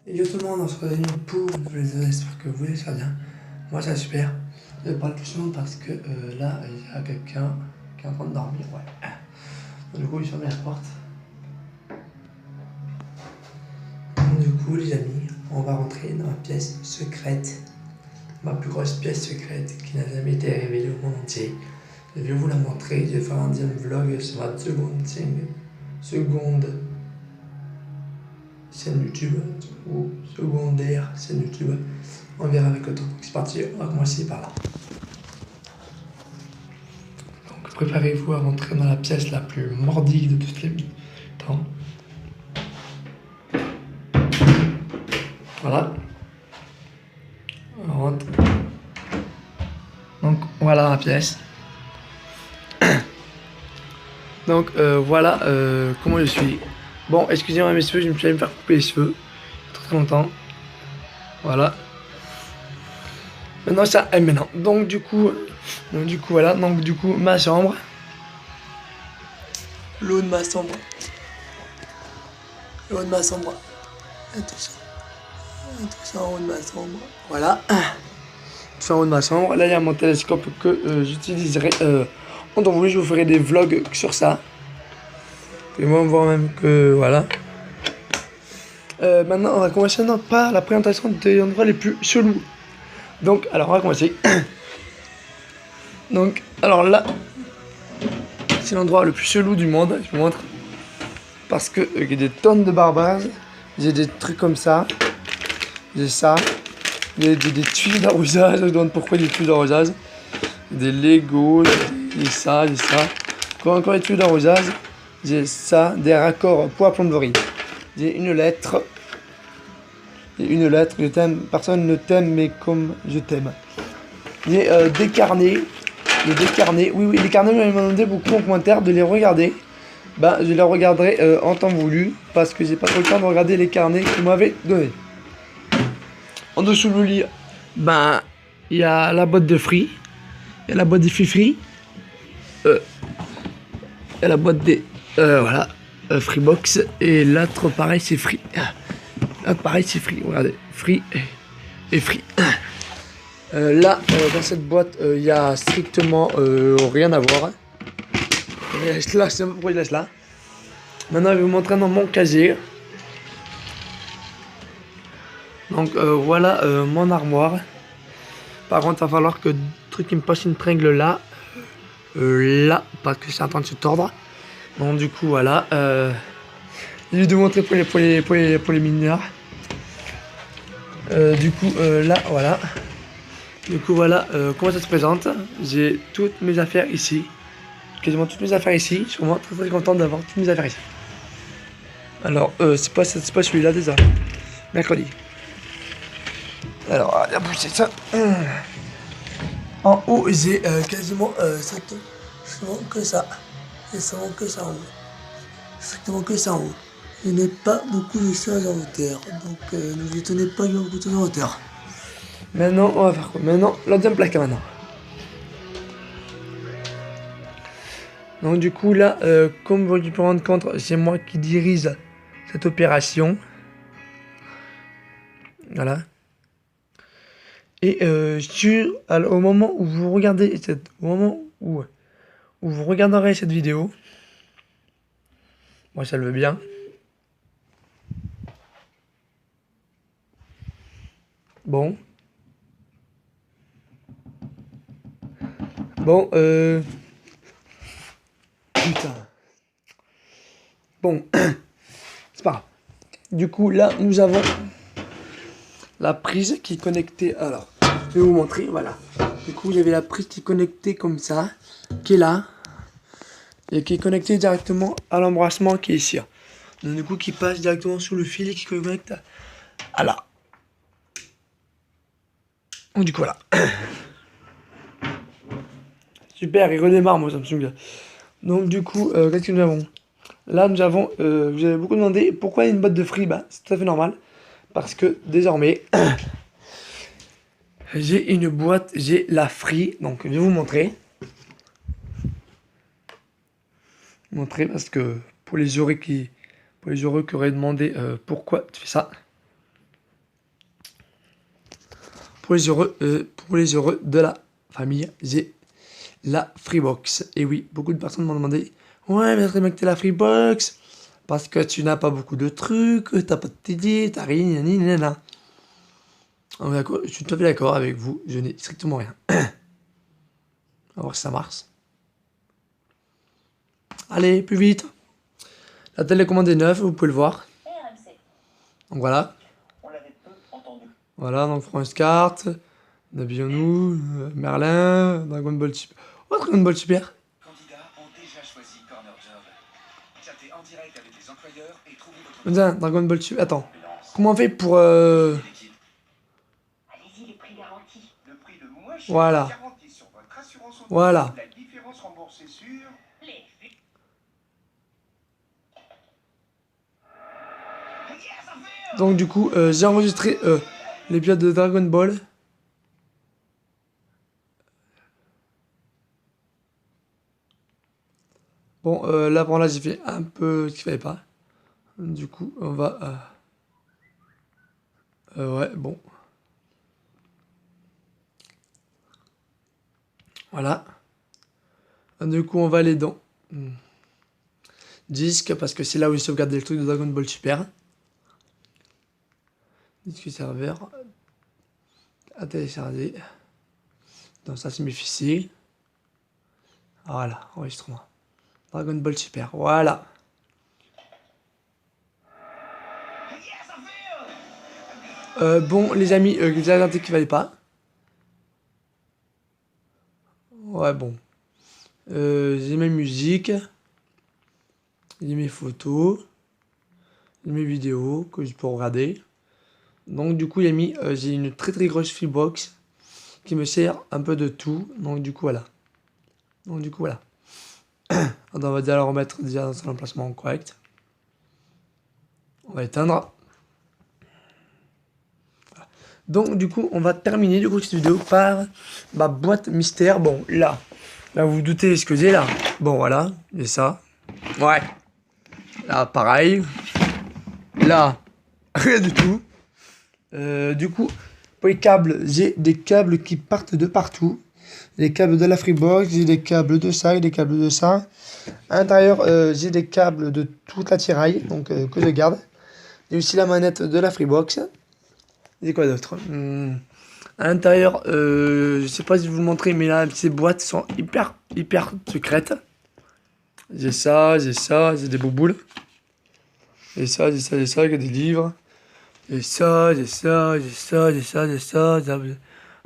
Et yo tout le monde, on se retrouve pour une nouvelle vidéo, j'espère que vous allez ça bien. Moi ça va super. Je vais parler plus longtemps parce que là, il y a quelqu'un qui est en train de dormir, ouais. Donc, du coup, il ferme la porte. Donc, du coup, les amis, on va rentrer dans ma pièce secrète. Ma plus grosse pièce secrète qui n'a jamais été révélée au monde entier. Je vais vous la montrer, je vais faire un deuxième vlog sur ma seconde chaîne YouTube ou secondaire chaîne YouTube. On verra avec le temps. C'est parti, on va commencer par là. Donc préparez-vous à rentrer dans la pièce la plus mordique de toutes les temps. Voilà. On rentre. Donc voilà la pièce. Donc voilà comment je suis. Bon, excusez-moi mes cheveux, je me suis allé me faire couper les cheveux. Très longtemps. Voilà. Maintenant ça est maintenant. Donc du coup voilà. Donc du coup ma chambre. L'eau de ma chambre. L'eau de ma chambre. Et tout ça en haut de ma chambre. Voilà. Tout ça en haut de ma chambre. Là il y a mon télescope que j'utiliserai. En temps voulu, je vous ferai des vlogs sur ça. Et moi, on voit même que voilà. Maintenant, on va commencer par la présentation des endroits les plus chelous. Donc, alors, on va commencer. Donc, alors là, c'est l'endroit le plus chelou du monde. Je vous montre. Parce que il y a des tonnes de barbares. J'ai des trucs comme ça. J'ai ça. Des tuyaux d'arrosage. Je me demande pourquoi des tuyaux d'arrosage. Des Legos. J'ai ça, j'ai ça. Encore des tuyaux d'arrosage. J'ai ça, des raccords pour la plomberie. J'ai une lettre. Je t'aime. Personne ne t'aime, mais comme je t'aime. J'ai des carnets. Des carnets. Oui, les carnets, vous m'avez demandé beaucoup en commentaire de les regarder. Ben, je les regarderai en temps voulu. Parce que j'ai pas trop le temps de regarder les carnets que vous m'avez donnés. En dessous du lit, ben, il y a la boîte de free. Il y a la boîte des free. Il y a la boîte des. Voilà. Freebox. Et l'autre, pareil, c'est free. Là, pareil, c'est free. Regardez. Free et free. Là, dans cette boîte, il n'y a strictement rien à voir. Là, je sais pas pourquoi je laisse là. Maintenant, je vais vous montrer dans mon casier. Donc, voilà mon armoire. Par contre, il va falloir que le truc qui me passe une tringle là. Là, parce que c'est en train de se tordre. Donc, du coup, voilà. Je vais vous montrer pour les mineurs. Du coup, là, voilà. Du coup, voilà comment ça se présente. J'ai toutes mes affaires ici. Quasiment toutes mes affaires ici. Je suis vraiment très très content d'avoir toutes mes affaires ici. Alors, c'est pas celui-là déjà. Mercredi. Alors, on va pousser ça. En haut, j'ai quasiment que ça. C'est seulement que ça en haut. Strictement que ça en haut. Je n'ai pas beaucoup de choses en hauteur. Donc, ne vous étonnez pas, il y a beaucoup de choses en hauteur. Maintenant, on va faire quoi? Maintenant, la deuxième plaque maintenant. Donc du coup là, comme vous pouvez rendre compte, c'est moi qui dirige cette opération. Voilà. Et au moment où vous regardez où vous regarderez cette vidéo, moi ça le veut bien. Bon. Bon, putain. Bon, c'est pas grave. Du coup, là, nous avons la prise qui est connectée. Alors, je vais vous montrer, voilà. Du coup, il y avait la prise qui est connectée comme ça, qui est là, et qui est connectée directement à l'embrassement qui est ici. Donc, du coup, qui passe directement sur le fil et qui connecte à là. Donc, du coup, voilà. Super, il redémarre, moi, Samsung. Donc, du coup, qu'est-ce que nous avons? Là, nous avons, vous avez beaucoup demandé pourquoi il y a une boîte de free. Bah, c'est tout à fait normal. Parce que désormais, j'ai une boîte, j'ai la free. Donc, je vais vous montrer. Montrer parce que pour les heureux qui auraient demandé pourquoi tu fais ça. pour les heureux de la famille, j'ai la Freebox. Et oui, beaucoup de personnes m'ont demandé, ouais, mais très que la Freebox, parce que tu n'as pas beaucoup de trucs, t'as pas de TD, t'as rien, ni nana. Je suis tout à fait d'accord avec vous, je n'ai strictement rien. On va voir si ça marche. Allez, plus vite. La télécommande est neuve, vous pouvez le voir. Donc voilà. Voilà, donc France Carte, Nabillon-nous, Merlin, Dragon Ball Super. Oh, Dragon Ball Super. Tiens, Dragon Ball Super. Attends. Comment on fait pour. Voilà. Voilà. Donc du coup, j'ai enregistré l'épisode de Dragon Ball. Bon, là, j'ai fait un peu ce qu'il fallait pas. Du coup, on va... ouais, bon. Voilà. Du coup, on va aller dans... disque, parce que c'est là où j'ai sauvegardé le truc de Dragon Ball Super. Disque serveur. À télécharger. Donc ça, c'est mes fichiers. Voilà, enregistrement. Dragon Ball Super, voilà. Bon, les amis, j'ai regardé qu'il valait pas. Ouais, bon. J'ai mes musiques. J'ai mes photos. J'ai mes vidéos que je peux regarder. Donc, du coup, les amis, j'ai une très très grosse Freebox qui me sert un peu de tout. Donc, du coup, voilà. On va déjà le remettre déjà dans son emplacement correct. On va éteindre. Donc du coup, on va terminer du coup cette vidéo par ma boîte mystère. Bon, là vous vous doutez ce que j'ai là. Bon, voilà, j'ai ça. Ouais. Là, pareil. Là, rien du tout. Du coup, pour les câbles, j'ai des câbles qui partent de partout. Les câbles de la Freebox, j'ai des câbles de ça et des câbles de ça. À l'intérieur, j'ai des câbles de toute la tiraille, donc que je garde. J'ai aussi la manette de la Freebox. Et quoi d'autre à l'intérieur, je sais pas si je vous le montrer, mais là, ces boîtes sont hyper secrètes. J'ai ça, j'ai des bouboules. J'ai ça, il y a des livres. J'ai ça. Il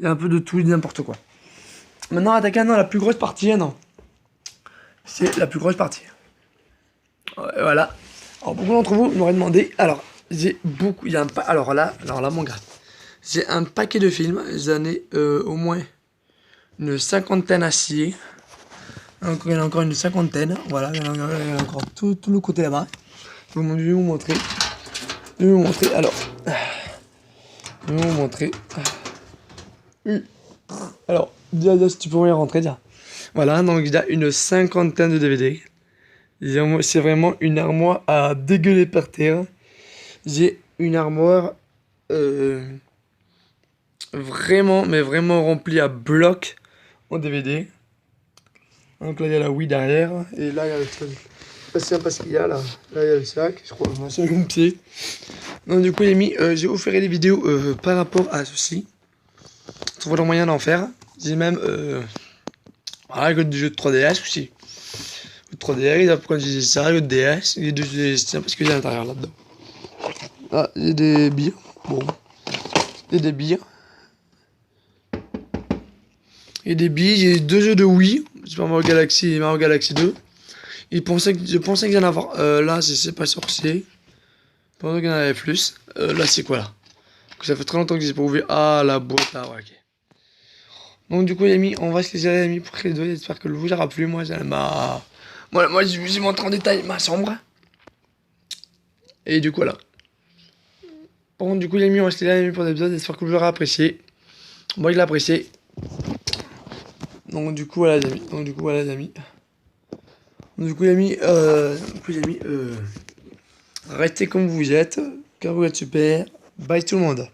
y a un peu de tout, n'importe quoi. Maintenant, attaquons dans la plus grosse partie, hein, non. C'est la plus grosse partie. Ouais, voilà. Alors, beaucoup d'entre vous m'auraient demandé. Alors, j'ai beaucoup. Il y a un pas. Alors là, mon gars. J'ai un paquet de films. J'en ai au moins une cinquantaine à scier. Il y en a encore une cinquantaine. Voilà, il y en a encore tout le côté là-bas. Je vais vous montrer. Alors. Je vais vous montrer. Alors, déjà, si tu peux y rentrer, déjà. Voilà, donc il y a une cinquantaine de DVD. C'est vraiment une armoire à dégueuler par terre. J'ai une armoire vraiment, mais vraiment remplie à bloc en DVD. Donc là, il y a la Wii derrière. Et là, il y a le truc. C'est pas ce qu'il y a là. Là, il y a le sac, je crois. C'est un pied. Donc, du coup, les amis, j'ai offert des vidéos par rapport à ceci. Trouver le moyen d'en faire. J'ai même. Voilà, du jeu de 3DS aussi. Le 3DS, pourquoi je disais ça, le DS, les deux, tiens, parce que j'ai à l'intérieur là-dedans. Ah, j'ai des billes. Bon. J'ai des billes. Et des billes, j'ai deux jeux de Wii. Super Mario Galaxy et Mario Galaxy 2. Je pensais qu'il y en avait. Là, c'est pas sorcier. Je pensais qu'il y en avait plus. Là, c'est quoi là? Ça fait très longtemps que j'ai pas ouvert. Ah, la boîte là, ouais, ok. Donc, du coup, les amis, on va se laisser les amis pour les deux. J'espère que le vous aura plu. Moi, moi, je vous montre en détail ma chambre. Et du coup, voilà. Bon, du coup, les amis, on va se laisser les amis pour l'épisode. J'espère que vous l'aurez apprécié. Moi, je l'ai apprécié. Donc, du coup, voilà, les amis. Les amis, restez comme vous êtes, car vous êtes super. Bye tout le monde.